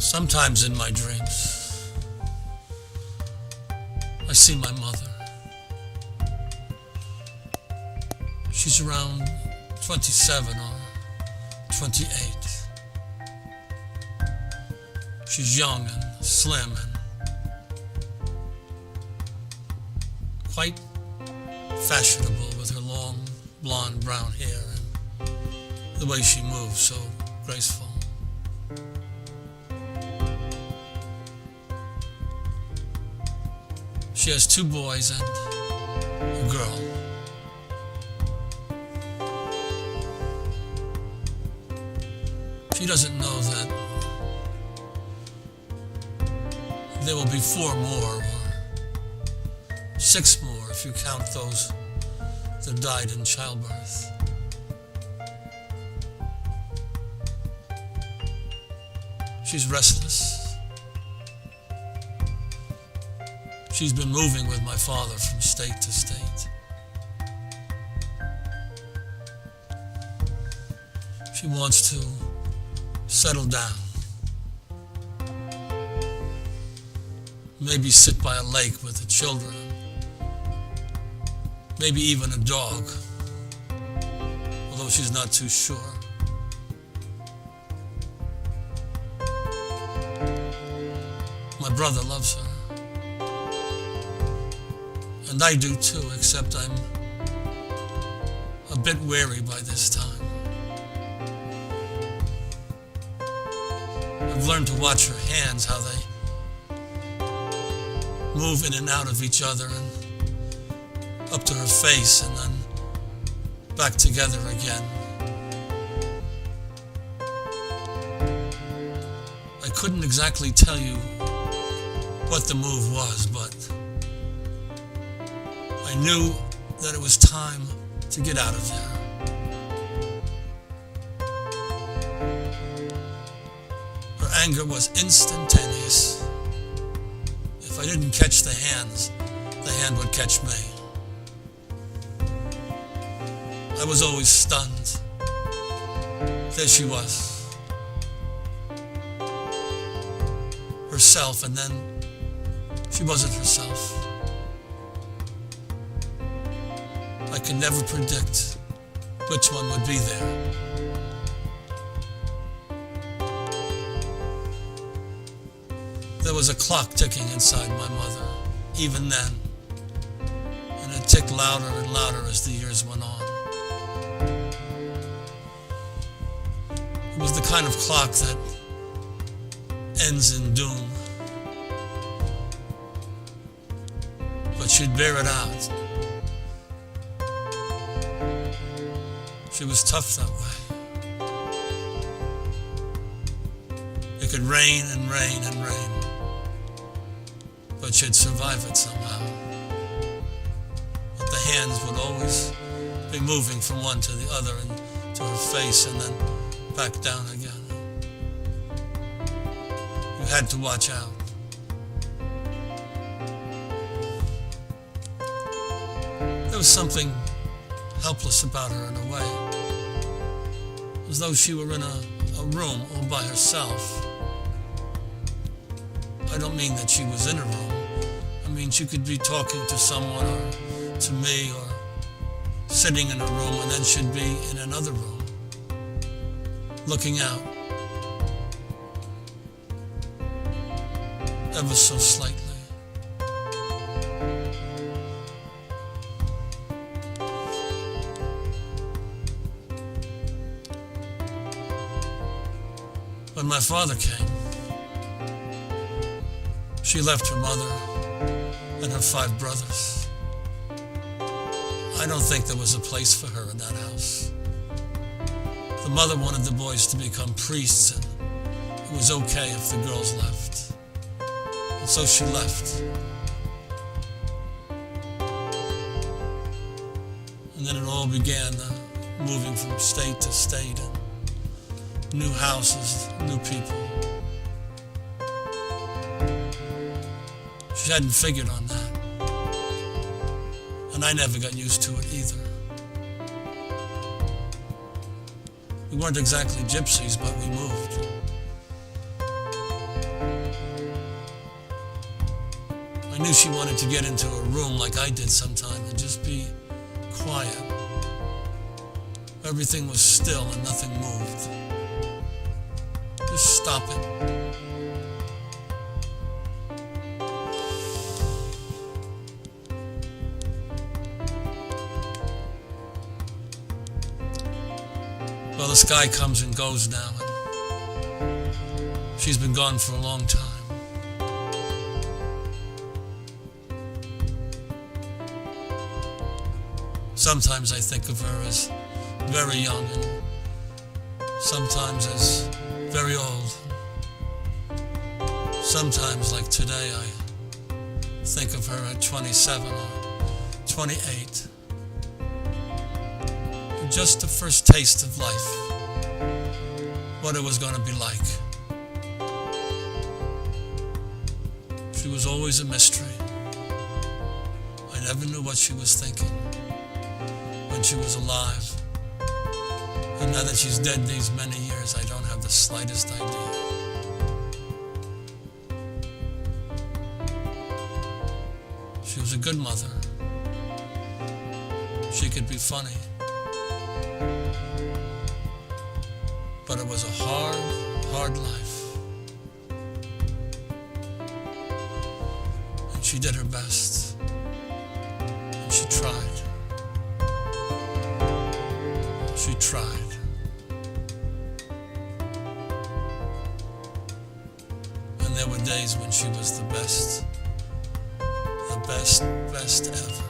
Sometimes in my dreams, I see my mother. She's around 27 or 28. She's young and slim and quite fashionable with her long blonde brown hair and the way she moves, so graceful. She has 2 boys and a girl. She doesn't know that there will be 4 more or 6 more if you count those that died in childbirth. She's restless. She's been moving with my father from state to state. She wants to settle down. Maybe sit by a lake with the children. Maybe even a dog, although she's not too sure. My brother loves her. And I do too, except I'm a bit weary by this time. I've learned to watch her hands, how they move in and out of each other and up to her face and then back together again. I couldn't exactly tell you what the move was, but I knew that it was time to get out of there. Her anger was instantaneous. If I didn't catch the hand would catch me. I was always stunned. There she was. Herself, and then she wasn't herself. I could never predict which one would be there. There was a clock ticking inside my mother, even then, and it ticked louder and louder as the years went on. It was the kind of clock that ends in doom, but she'd bear it out. She was tough that way. It could rain and rain and rain, but she'd survive it somehow. But the hands would always be moving from one to the other and to her face and then back down again. You had to watch out. There was something helpless about her in a way, as though she were in a room all by herself. I don't mean that she was in a room. I mean she could be talking to someone or to me or sitting in a room, and then she'd be in another room, looking out, ever so slightly. When my father came, she left her mother and her 5 brothers. I don't think there was a place for her in that house. The mother wanted the boys to become priests, and it was okay if the girls left. And so she left. And then it all began, moving from state to state, and new houses, new people. She hadn't figured on that. And I never got used to it either. We weren't exactly gypsies, but we moved. I knew she wanted to get into a room like I did sometime and just be quiet. Everything was still and nothing moved. Just stop it. Well, this guy comes and goes now, and she's been gone for a long time. Sometimes I think of her as very young, and sometimes as very old. Sometimes, like today, I think of her at 27 or 28. Just the first taste of life, what it was going to be like. She was always a mystery. I never knew what she was thinking when she was alive. And now that she's dead these many years, I don't have the slightest idea. She was a good mother. She could be funny. But it was a hard, hard life. And she did her best. And she tried. She tried. And there were days when she was the best, best ever.